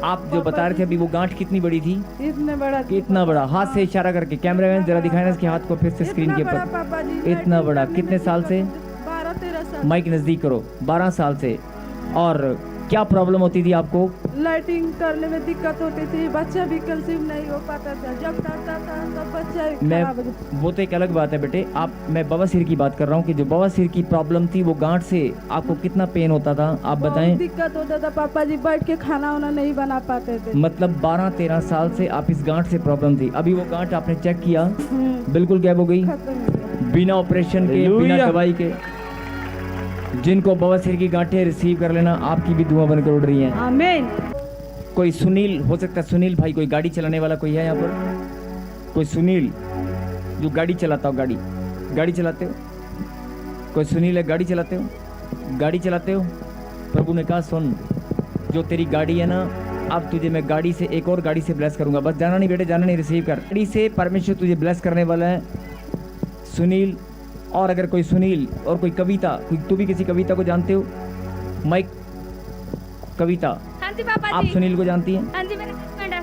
आप जो बता रहे थे अभी, वो गांठ कितनी बड़ी थी? इतने बड़ा। कितना बड़ा? हाथ से इशारा करके, कैमरामैन जरा दिखाए ना इसके हाथ को फिर से स्क्रीन के ऊपर। पापा जी इतना बड़ा। कितने साल से? 12-13 साल। माइक नजदीक करो। 12 साल से। और क्या प्रॉब्लम होती थी आपको? लाइटिंग करने में दिक्कत होती थी, बच्चा भी कंसीव नहीं हो पाता था, जब करता था तब बच्चा मैं, खराब हो जाता। वो तो एक अलग बात है बेटे। मैं बवासीर की बात कर रहा हूँ कि जो बवासीर की प्रॉब्लम थी, वो गांठ से आपको कितना पेन होता था, आप बताएं। बहुत दिक्कत होता था पापा जी, बैठ के खाना वाना नहीं बना पाते थे। मतलब 12-13 साल से आप इस गांठ से प्रॉब्लम थी। अभी वो गांठ आपने चेक किया, बिल्कुल गायब हो गई, खत्म हो गया। बिना ऑपरेशन के, बिना दवाई के। जिनको बवासीर की गांठें, रिसीव कर लेना, आपकी भी धुआं बनकर उड़ रही हैं। आमीन। कोई सुनील हो सकता है, सुनील भाई, कोई गाड़ी चलाने वाला कोई है यहाँ पर? कोई सुनील जो गाड़ी चलाता हो, गाड़ी चलाते हो? कोई सुनील है, गाड़ी चलाते हो? गाड़ी चलाते हो? प्रभु ने कहा सुन, जो तेरी गाड़ी है ना, अब तुझे मैं गाड़ी से, एक और गाड़ी से ब्लेस करूंगा। बस जाना नहीं बेटे, जाना नहीं, रिसीव कर। गाड़ी से परमेश्वर तुझे ब्लेस करने वाला है सुनील। और अगर कोई सुनील और कोई कविता, तू भी किसी कविता को जानते हो? माइक। कविता। हाँ जी पापा आप जी। सुनील को जानती हैं? हाँ जी मेरे हस्बैंड है।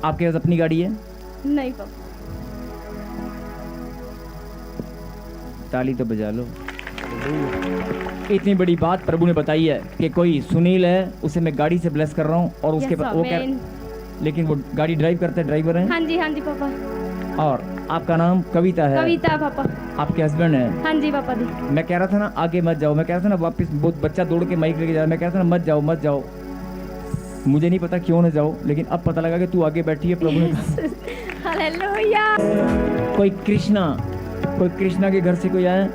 आपके पास अपनी गाड़ी है? नहीं पापा। ताली तो बजा लो। इतनी बड़ी बात प्रभु ने बताई है कि कोई सुनील है, उसे मैं गाड़ी से ब्लेस कर रहा हूँ और उसके बाद वो लेकिन वो गाड़ी ड्राइव करते ड्राइवर है। हाँ जी पापा। और आपका नाम कविता है? कविता पापा। आपके हस्बैंड है? हाँ जी पापा जी। मैं कह रहा था ना आगे मत जाओ, मैं कह रहा था ना वापस बहुत बच्चा दौड़ के माइक लेके जा रहा, मैं कह रहा था ना मत जाओ मत जाओ, मुझे नहीं पता क्यों ना जाओ, लेकिन अब पता लगा कि तू आगे बैठी है। प्रभु ने हालेलुया। कोई कृष्णा के घर से कोई आया?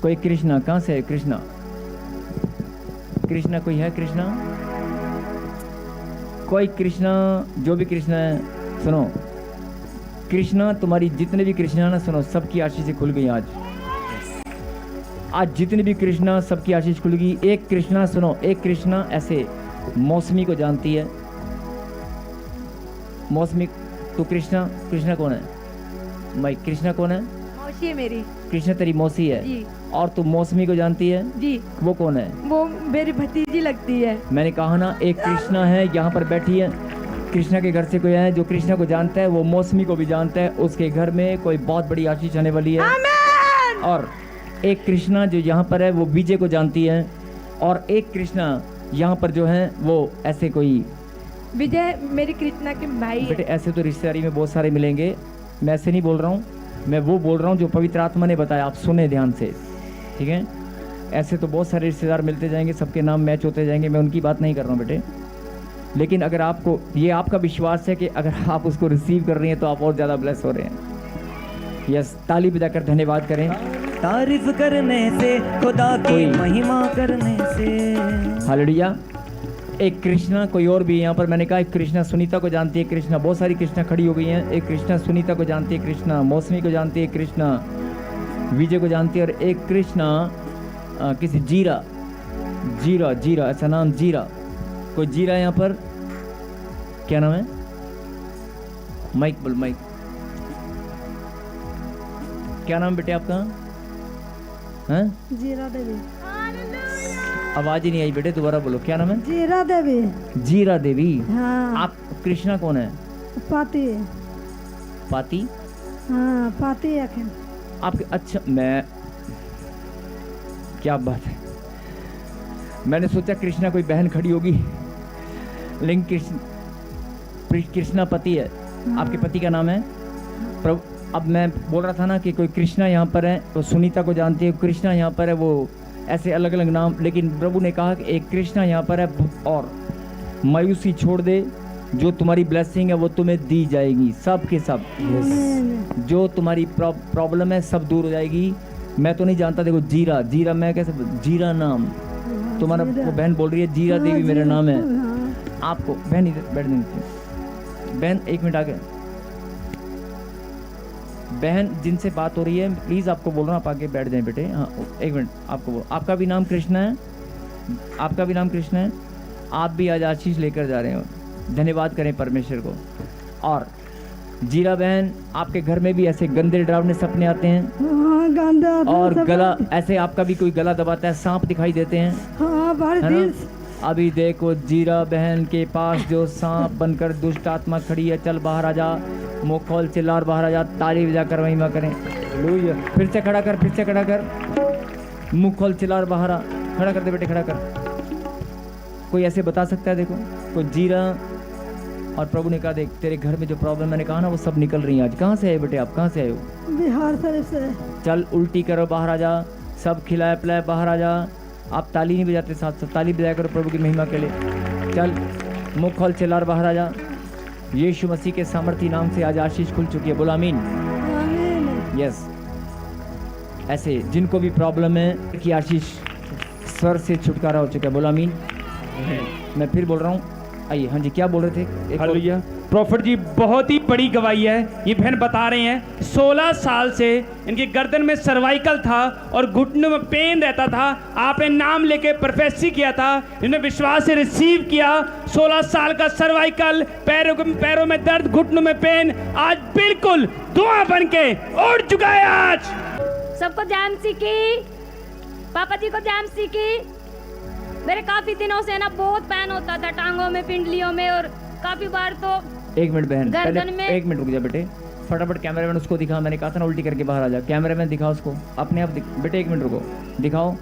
कोई कृष्णा कहाँ से है? कृष्णा कोई है? कोई कृष्णा, जो भी कृष्णा है सुनो, कृष्णा तुम्हारी जितने भी कृष्णा ना सुनो, सबकी आशीष से खुल गई आज जितने भी कृष्णा सबकी आशीष खुल गई। एक कृष्णा सुनो, एक कृष्णा ऐसे मौसमी को जानती है। मौसमी तो कृष्णा कौन है? भाई कृष्णा कौन है? मौसी है मेरी। कृष्णा तेरी मौसी है जी। और तू मौसमी को जानती है? जी। वो कौन है? वो मेरी भतीजी लगती है। मैंने कहा ना एक कृष्णा है यहाँ पर बैठी है। कृष्णा के घर से कोई है जो कृष्णा को जानता है, वो मौसमी को भी जानता है। उसके घर में कोई बहुत बड़ी आशीष आने वाली है। आमीन। और एक कृष्णा जो यहाँ पर है वो विजय को जानती है, और एक कृष्णा यहाँ पर जो है वो ऐसे कोई विजय मेरी कृष्णा के भाई है। बेटे ऐसे तो रिश्तेदारी में बहुत सारे मिलेंगे, मैं ऐसे नहीं बोल रहा हूँ, मैं वो बोल रहा हूँ जो पवित्र आत्मा ने बताया। आप सुने ध्यान से, ठीक है? ऐसे तो बहुत सारे रिश्तेदार मिलते जाएंगे, सबके नाम मैच होते जाएंगे, मैं उनकी बात नहीं कर रहा हूँ बेटे। लेकिन अगर आपको ये आपका विश्वास है कि अगर आप उसको रिसीव कर रही हैं तो आप और ज़्यादा ब्लेस हो रहे हैं। यस, ताली बजाकर धन्यवाद करें। तारीफ करने से, खुदा की महिमा करने से। हालेलुया। एक कृष्णा कोई और भी यहाँ पर, मैंने कहा एक कृष्णा सुनीता को जानती है। कृष्णा बहुत सारी कृष्णा खड़ी हो गई हैं। एक कृष्णा सुनीता को जानती है, कृष्णा मौसमी को जानती है, कृष्णा विजय को जानती है, और एक कृष्णा किसी जीरा ऐसा नाम जीरा, कोई जीरा यहाँ पर, क्या नाम है? माइक बोल, माइक। क्या नाम बेटे आपका? हैं? जीरा देवी। आवाज ही नहीं आई बेटे, दोबारा बोलो, क्या नाम है? जीरा देवी। जीरा देवी। हाँ। आप कृष्णा कौन है? पाती। हाँ पाती अखन। आपके अच्छा, मैं क्या बात है, मैंने सोचा कृष्णा कोई बहन खड़ी होगी, लेकिन कृष्णा पति है। आपके पति का नाम है प्रभु। अब मैं बोल रहा था ना कि कोई कृष्णा यहाँ पर है, तो सुनीता को जानती है, कृष्णा यहाँ पर है, वो ऐसे अलग अलग नाम, लेकिन प्रभु ने कहा कि एक कृष्णा यहाँ पर है। और मायूसी छोड़ दे, जो तुम्हारी ब्लेसिंग है वो तुम्हें दी जाएगी, सब के सब। जो तुम्हारी प्रॉब्लम है सब दूर हो जाएगी। मैं तो नहीं जानता, देखो जीरा मैं कैसे, जीरा नाम तुम्हारा, वो बहन बोल रही है जीरा देवी मेरा नाम है। आपको बहन इधर बैठ देंगे, बहन एक मिनट आगे, बहन जिनसे बात हो रही है प्लीज आपको बोल रहा हूँ, आप आगे बैठ जाएं बेटे। हाँ एक मिनट, आपको बोल, आपका भी नाम कृष्णा है? आपका भी नाम कृष्णा है? आप भी आज आशीष लेकर जा रहे हो, धन्यवाद करें परमेश्वर को। और जीरा बहन, आपके घर में भी ऐसे गंदे डरावने सपने आते हैं? हाँ, गंदा और गला ऐसे आपका भी कोई गला दबाता है, सांप दिखाई देते हैं? हाँ, है ना? अभी देखो जीरा बहन के पास जो सांप बनकर दुष्ट आत्मा खड़ी है, चल बाहर आ जा, मुँह खोल चिल्ला और बाहर आ जा, ताली बजाकर महिमा करें। फिर से खड़ा कर, मुँह खोल चिल्ला और बाहर आ, खड़ा कर दे बेटे, खड़ा कर। कोई ऐसे बता सकता है? देखो कोई जीरा, और प्रभु ने कहा देख तेरे घर में जो प्रॉब्लम मैंने कहा ना वो सब निकल रही है आज। कहाँ से आए बेटे आप, कहाँ से आए हो? बिहार शरीफ से। चल उल्टी करो, बाहर आ जा, सब खिलाए पिलाए बाहर आ जा। आप ताली नहीं बजाते, साथ साथ ताली बजाया करो प्रभु की महिमा के लिए। चल मुँह खोल चिल्ला और बाहर आ जा। यीशु मसीह के सामर्थी नाम से आज आशीष खुल चुकी है, बोला आमीन। यस, ऐसे जिनको भी प्रॉब्लम है कि आशीष स्वर से छुटकारा हो चुका है, बोला आमीन। मैं फिर बोल रहा हूँ, आइए। हाँ जी, क्या बोल रहे थे? हालेलुया। प्रॉफिट जी बहुत ही बड़ी गवाही है, ये बहन बता रहे हैं 16 साल से इनकी गर्दन में सर्वाइकल था और घुटनों में पेन रहता था। आपने नाम लेके प्रोफेसी किया था, इन्होंने विश्वास से रिसीव किया। 16 साल का सर्वाइकल, पैरों में दर्द, घुटनों में पेन, आज बिल्कुल धुआं बन के उड़ चुका है। आज सबको जैम सीखी, पापा जी को जैम सीखी। मेरे काफी दिनों से ना बहुत पेन होता था टांगों में, पिंडलियों में, और काफी बार तो एक मिनट बहन, गर्दन पहले में। एक मिनट रुक जा बेटे। फटाफट कैमरामैन उसको दिखा, मैंने कहा था ना उल्टी करके बाहर आ जा। कैमरामैन दिखा उसको, अपने आप बेटे 1 मिनट रुको, दिखाओ।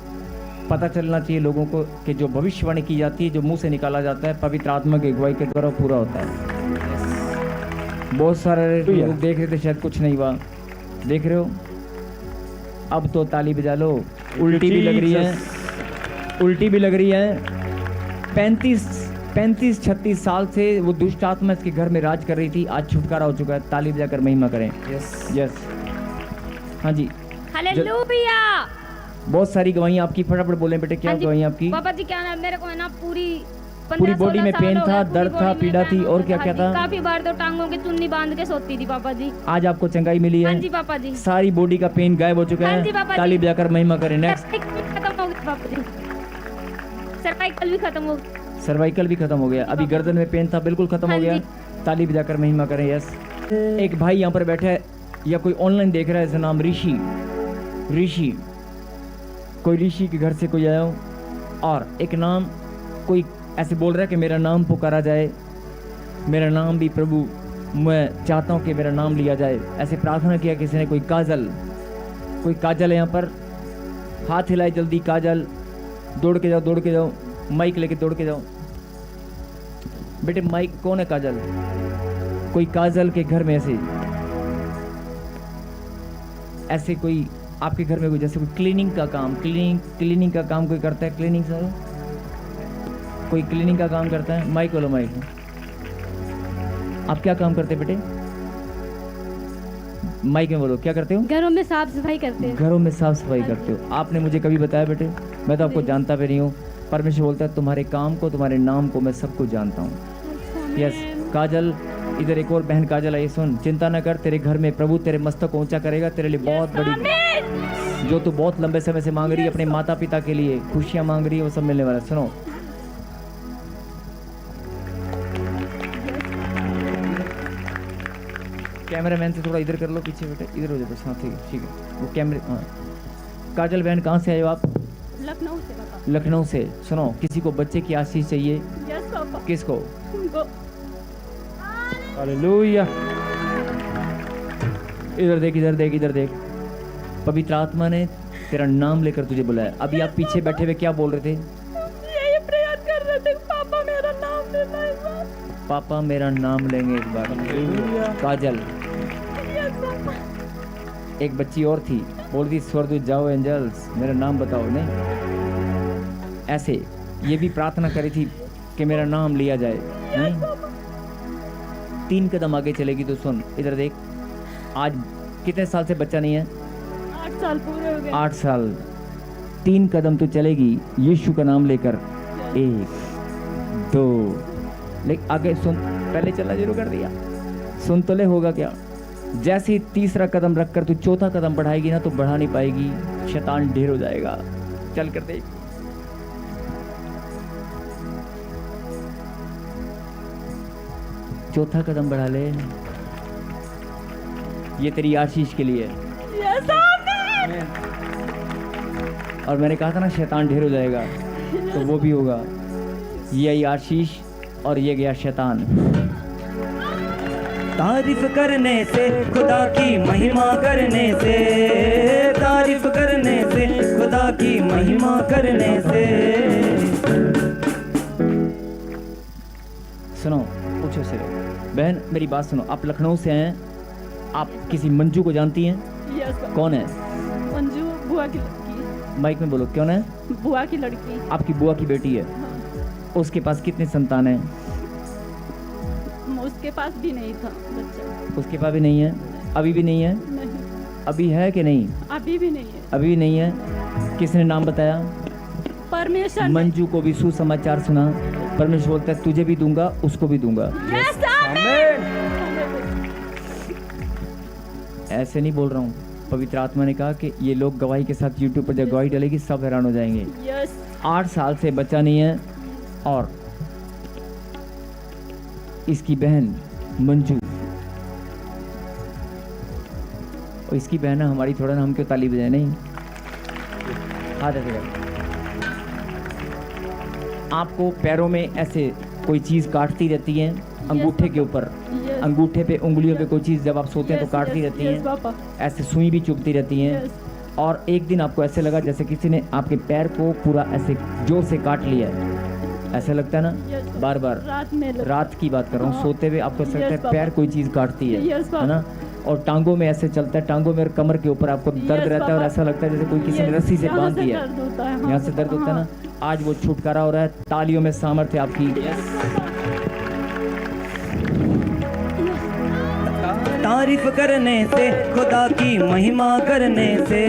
पता चलना चाहिए लोगों को कि जो भविष्यवाणी की जाती है, जो मुंह से निकाला जाता है, पवित्र आत्मा की अगुवाई के द्वारा पूरा होता है। बहुत सारे लोग देख रहे थे, शायद कुछ नहीं हुआ, देख रहे हो। अब तो ताली बजा लो। उल्टी भी लग रही है, उल्टी भी लग रही है। 35-36 साल से वो दुष्ट आत्मा इसके घर में राज कर रही थी, आज छुटकारा हो चुका है। ताली बजाकर महिमा करें। यस हाँ जी, हालेलुया। बहुत सारी गवाहियां आपकी, फटाफट बोले बेटे, क्या गवाहियां आपकी? पापा जी क्या नाम, मेरे को है ना पूरी बॉडी में पेन था, दर्द था, पीड़ा थी, और क्या क्या था? काफी बार तो टांगों के चुन्नी बांध के सोती थी पापा जी। आज आपको चंगाई मिली है? हाँ जी पापा जी। सारी बॉडी का पेन गायब हो चुका हाँ जी पापा है। जी। ताली बजाकर महिमा करें। नेक्स्ट, खत्म हो गया पापा जी, सर्वाइकल भी खत्म हो गया। सर्वाइकल भी खत्म हो गया। अभी गर्दन में पेन था, बिल्कुल खत्म हो हाँ गया। जी। ताली बजाकर महिमा करें। यस। एक भाई यहाँ पर बैठा है या कोई ऑनलाइन देख रहा है, इसका नाम ऋषि। ऋषि, कोई ऋषि के घर से कोई आया हो और एक नाम कोई ऐसे बोल रहा है कि मेरा नाम पुकारा जाए, मेरा नाम भी प्रभु, मैं चाहता हूँ कि मेरा नाम लिया जाए। ऐसे प्रार्थना किया किसी ने। कोई काजल है यहाँ पर, हाथ हिलाए जल्दी। काजल, दौड़ के जाओ, दौड़ के जाओ, माइक लेके दौड़ के जाओ बेटे। माइक कौन है? काजल। कोई काजल के घर में ऐसे कोई आपके घर में कोई, जैसे कोई क्लीनिंग का काम, क्लीनिंग का काम कोई करता है? क्लीनिंग सर, कोई क्लीनिंग का काम करता है? माइक बोलो, माइक। आप क्या काम करते हैं बेटे? माइक में बोलो, क्या करते हो? घरों में साफ सफाई करते हैं। घरों में साफ सफाई करते हो। आपने मुझे कभी बताया बेटे? मैं तो आपको जानता भी नहीं हूँ। परमेश्वर बोलता है तुम्हारे काम को, तुम्हारे नाम को मैं सब कुछ जानता हूँ। यस। काजल, इधर एक और बहन काजल आई, सुन, चिंता न कर, तेरे घर में प्रभु तेरे मस्तक को ऊंचा करेगा। तेरे लिए बहुत बड़ी, जो तू बहुत लंबे समय से मांग रही है, अपने माता पिता के लिए खुशियां मांग रही है, वो सब मिलने वाला है। सुनो, कैमरामैन से थोड़ा इधर कर लो, पीछे बेटे, इधर हो जाओ बस। हाँ ठीक है। वो कैमरे, हाँ। काजल बहन, कहाँ से आए हो आप? लखनऊ से पापा। लखनऊ से। सुनो, किसी को बच्चे की आशीष चाहिए? Yes papa. किसको? उनको। हालेलुया। इधर देख, इधर देख, इधर देख। पवित्र आत्मा ने तेरा नाम लेकर तुझे बुलाया। अभी आप पीछे बैठे हुए क्या बोल रहे थे? यही प्रेयर कर रहे थे, पापा मेरा नाम लेना एक बार। पापा मेरा नाम लेंगे एक बार। काजल। एक बच्ची और थी, बोल दी स्वर्गदूत जाओ एंजल्स, मेरा नाम बताओ। नहीं, ऐसे ये भी प्रार्थना करी थी कि मेरा नाम लिया जाए। नहीं, 3 कदम आगे चलेगी तो सुन, इधर देख। आज कितने साल से बच्चा नहीं है? 8 साल पूरे हो गए। 8 साल। 3 कदम तो चलेगी यीशु का नाम लेकर। 1 2, लेकिन आगे सुन, पहले चलना शुरू कर दिया, सुन तो ले, होगा क्या? जैसे ही तीसरा कदम रखकर तू चौथा कदम बढ़ाएगी ना, तो बढ़ा नहीं पाएगी, शैतान ढेर हो जाएगा। चल कर देख। चौथा कदम बढ़ा ले, ये तेरी आशीष के लिए। और मैंने कहा था ना शैतान ढेर हो जाएगा, तो वो भी होगा। ये आई आशीष और ये गया शैतान। तारीफ करने से, खुदा की महिमा करने से, तारीफ करने से, खुदा की महिमा करने से। सुनो, पूछो से बहन, मेरी बात सुनो। आप लखनऊ से हैं, आप किसी मंजू को जानती हैं? यस। कौन है? मंजू बुआ की लड़की। माइक में बोलो, कौन है? बुआ की लड़की। आपकी बुआ की बेटी है। हाँ। उसके पास कितनी संतान है? उसके पास भी नहीं था बच्चा। उसके पास भी नहीं है? अभी भी नहीं है? नहीं, अभी है कि नहीं? अभी भी नहीं है। अभी नहीं है। किसने नाम बताया? परमेश्वर ने। मंजू को भी सुसमाचार सुना। परमेश्वर बोलता है तुझे भी दूंगा, उसको भी दूंगा। यस, आमीन। ऐसे नहीं बोल रहा हूँ, पवित्र आत्मा ने कहा कि ये लोग गवाही के साथ यूट्यूब पर जब गवाही डालेगी सब हैरान हो जाएंगे। यस। 8 साल से बच्चा नहीं है और इसकी बहन मंजू, और इसकी बहन है हमारी, थोड़ा ना हम क्यों ताली बजाए? नहीं, हाथ ऐसे कर। आपको पैरों में ऐसे कोई चीज काटती रहती है, अंगूठे के ऊपर, यस। अंगूठे पे, उंगलियों पे कोई चीज़ जब आप सोते हैं तो काटती रहती यस हैं, पापा। ऐसे सुई भी चुभती रहती हैं। यस। और एक दिन आपको ऐसे लगा जैसे किसी ने आपके पैर को पूरा ऐसे जोर से काट लिया है, ऐसा लगता है ना? Yes papa. बार बार रात में लगता रात की बात कर रहा हूँ, हाँ। सोते हुए आपको ऐसा लगता यस है पापा। पैर कोई चीज़ काटती है, यस पापा। है ना? और टांगों में ऐसे चलता है, टांगों में और कमर के ऊपर आपको दर्द यस रहता है और पापा। ऐसा लगता है जैसे कोई किसी ने यस, रस्सी से यहाँ बांध से दिया है। दर्द होता है, यहाँ से दर्द होता है ना? आज वो छुटकारा हो रहा है। तालियों में सामर्थ्य आपकी। तारीफ करने से, खुदा की महिमा करने से,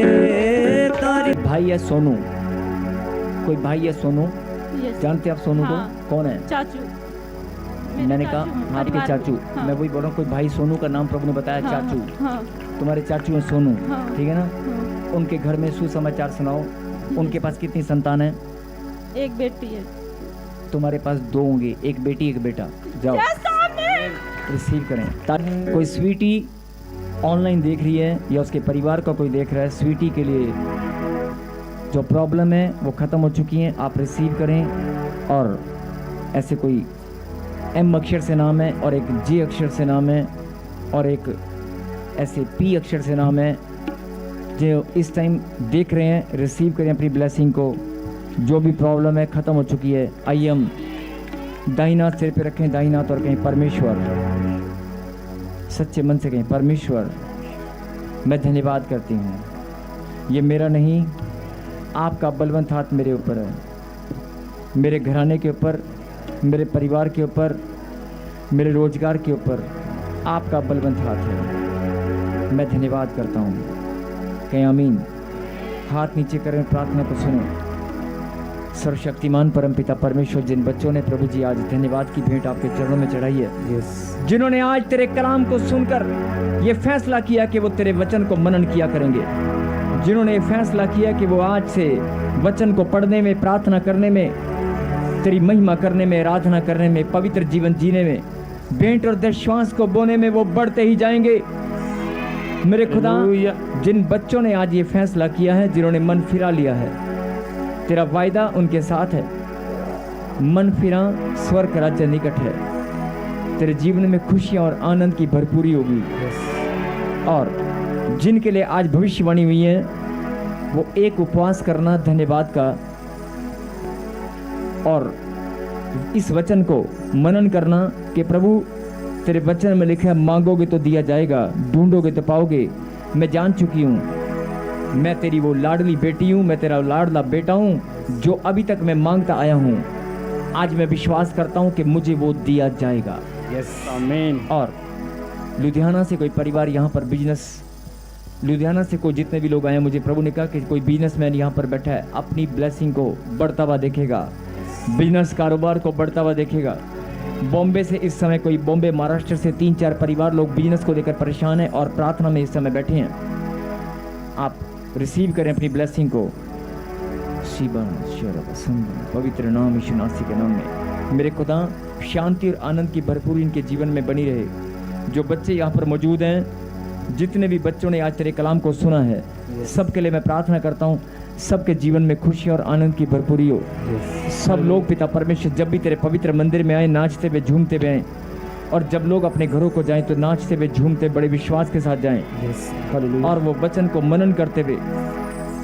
तारीफ। भाई है सोनू, कोई भाई है सोनू, यस। जानते हैं आप सोनू हाँ। को? कौन है? चाचू। मेरे मैंने कहा चाचू हैं, आपके परिवार चाचू, के। हाँ। मैं वही बोल रहा हूँ, कोई भाई सोनू का नाम प्रभु ने बताया, हाँ, चाचू। हाँ, तुम्हारे चाचू हैं सोनू, हाँ। ठीक है ना? हाँ। उनके घर में सुसमाचार सुनाओ। उनके पास कितनी संतान है? एक बेटी है। तुम्हारे पास 2 होंगे, एक बेटी एक बेटा। जाओ रिसीव करें। कोई स्वीटी ऑनलाइन देख रही है या उसके परिवार का कोई देख रहा है, स्वीटी के लिए जो प्रॉब्लम है वो ख़त्म हो चुकी है, आप रिसीव करें। और ऐसे कोई एम अक्षर से नाम है और एक जे अक्षर से नाम है और एक ऐसे पी अक्षर से नाम है, जो इस टाइम देख रहे हैं, रिसीव करें अपनी ब्लेसिंग को। जो भी प्रॉब्लम है ख़त्म हो चुकी है। आई एम दाहिना हाथ सिर पे रखें, दाहिना हाथ और कहें परमेश्वर, सच्चे मन से कहें परमेश्वर मैं धन्यवाद करती हूँ, ये मेरा नहीं आपका बलवंत हाथ मेरे ऊपर है, मेरे घराने के ऊपर, मेरे परिवार के ऊपर, मेरे रोजगार के ऊपर आपका बलवंत हाथ है। मैं धन्यवाद करता हूँ। कहें आमीन। हाथ नीचे करें, प्रार्थना को सुनो। सर्वशक्तिमान परमपिता परमेश्वर, जिन बच्चों ने प्रभु जी आज धन्यवाद की भेंट आपके चरणों में चढ़ाई है, जिन्होंने आज तेरे कलाम को सुनकर ये फैसला किया कि वो तेरे वचन को मनन किया करेंगे, जिन्होंने ये फैसला किया कि वो आज से वचन को पढ़ने में, प्रार्थना करने में, तेरी महिमा करने में, आराधना करने में, पवित्र जीवन जीने में, भेंट और दशवांश को बोने में वो बढ़ते ही जाएंगे। मेरे खुदा, जिन बच्चों ने आज ये फैसला किया है, जिन्होंने मन फिरा लिया है, तेरा वायदा उनके साथ है। मन फिरा, स्वर्ग राज्य निकट है। तेरे जीवन में खुशियां और आनंद की भरपूरी होगी। और जिनके लिए आज भविष्यवाणी हुई है, वो एक उपवास करना धन्यवाद का, और इस वचन को मनन करना कि प्रभु तेरे वचन में लिखा है मांगोगे तो दिया जाएगा, ढूंढोगे तो पाओगे। मैं जान चुकी हूँ, मैं तेरी वो लाडली बेटी हूँ, मैं तेरा लाडला बेटा हूँ, जो अभी तक मैं मांगता आया हूँ। आज मैं विश्वास करता हूँ कि मुझे वो दिया जाएगा। यस आमीन। और लुधियाना से कोई परिवार यहाँ पर बिजनेस, लुधियाना से कोई जितने भी लोग आए हैं, मुझे प्रभु ने कहा कि कोई बिजनेसमैन यहाँ पर बैठा है, अपनी ब्लेसिंग को बढ़ता हुआ देखेगा, बिजनेस कारोबार को बढ़ता हुआ देखेगा। बॉम्बे से इस समय कोई, बॉम्बे महाराष्ट्र से 3-4 परिवार लोग बिजनेस को लेकर परेशान हैं और प्रार्थना में इस समय बैठे हैं। आप रिसीव करें अपनी ब्लेसिंग को। पवित्र नाम यीशु मसीह के नाम में मेरे खुदा, शांति और आनंद की भरपूरी इनके जीवन में बनी रहे। जो बच्चे यहाँ पर मौजूद हैं, जितने भी बच्चों ने आज तेरे कलाम को सुना है, सबके लिए मैं प्रार्थना करता हूँ, सबके जीवन में खुशी और आनंद की भरपूरी हो। सब लोग पिता परमेश्वर जब भी तेरे पवित्र मंदिर में आए, नाचते हुए झूमते हुए आए, और जब लोग अपने घरों को जाएं तो नाचते हुए झूमते बड़े विश्वास के साथ जाएं। और वो वचन को मनन करते हुए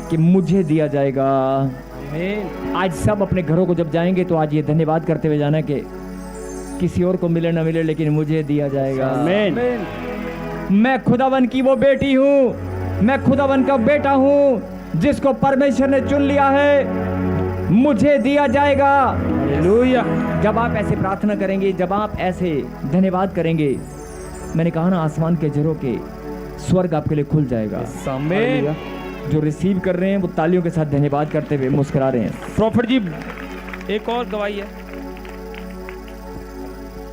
कि मुझे दिया जाएगा। आज सब अपने घरों को जब जाएंगे तो आज ये धन्यवाद करते हुए जाना कि किसी और को मिले ना मिले, लेकिन मुझे दिया जाएगा। मैं खुदावन की वो बेटी हूँ, मैं खुदावन का बेटा हूँ जिसको परमेश्वर ने चुन लिया है, मुझे दिया जाएगा। हालेलुया। जब आप ऐसे प्रार्थना करेंगे, जब आप ऐसे धन्यवाद करेंगे, मैंने कहा ना, आसमान के झरों के स्वर्ग आपके लिए खुल जाएगा। आमीन। जो रिसीव कर रहे हैं वो तालियों के साथ धन्यवाद करते हुए मुस्कुरा रहे हैं। प्रॉफिट जी एक और गवाही है।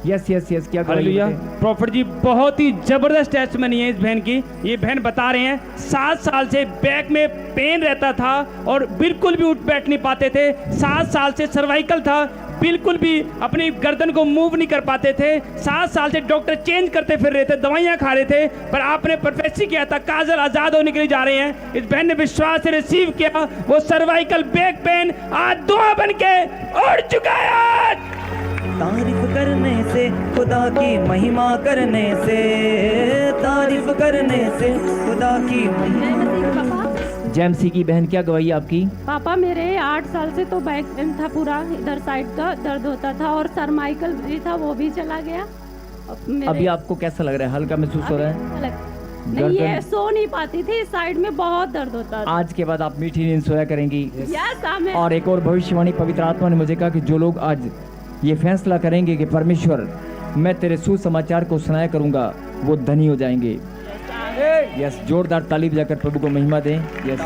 यस यस यस, क्या हालेलुया। प्रॉफिट जी बहुत ही जबरदस्त टेस्टमनी है इस बहन की। ये बहन बता रहे हैं 7 साल से बैक में पेन रहता था और बिल्कुल भी उठ बैठ नहीं पाते थे। 7 साल से सर्वाइकल था, बिल्कुल भी अपनी गर्दन को मूव नहीं कर पाते थे। 7 साल से डॉक्टर चेंज करते फिर रहे थे, दवाइयां खा रहे थे, पर आपने प्रोफेसी किया था काजल आजाद होने के लिए जा रहे हैं। इस बहन ने विश्वास से रिसीव किया, वो सर्वाइकल बैक पेन आज दुआ बन के उड़ चुका है। तारीफ करने से, खुदा की महिमा करने से, तारीफ करने से, खुदा की महिमा। जैमसी की बहन क्या गवाही आपकी? पापा मेरे 8 साल से तो बैक पेन था, पूरा इधर साइड का दर्द होता था और सरमाइकल भी था, वो भी चला गया। अभी आपको कैसा लग रहा है? हल्का महसूस हो रहा है? नहीं, ये सो नहीं पाती थी, इस साइड में बहुत दर्द होता था। आज के बाद आप मीठी नींद सोया करेंगी। यस आमीन। और एक और भविष्यवाणी पवित्र आत्मा ने मुझे कहा कि जो लोग आज ये फैसला करेंगे कि परमेश्वर मैं तेरे सुसमाचार को सुनाया करूंगा, वो धनी हो जाएंगे। यस, जोरदार ताली बजाकर प्रभु को महिमा दें। यस।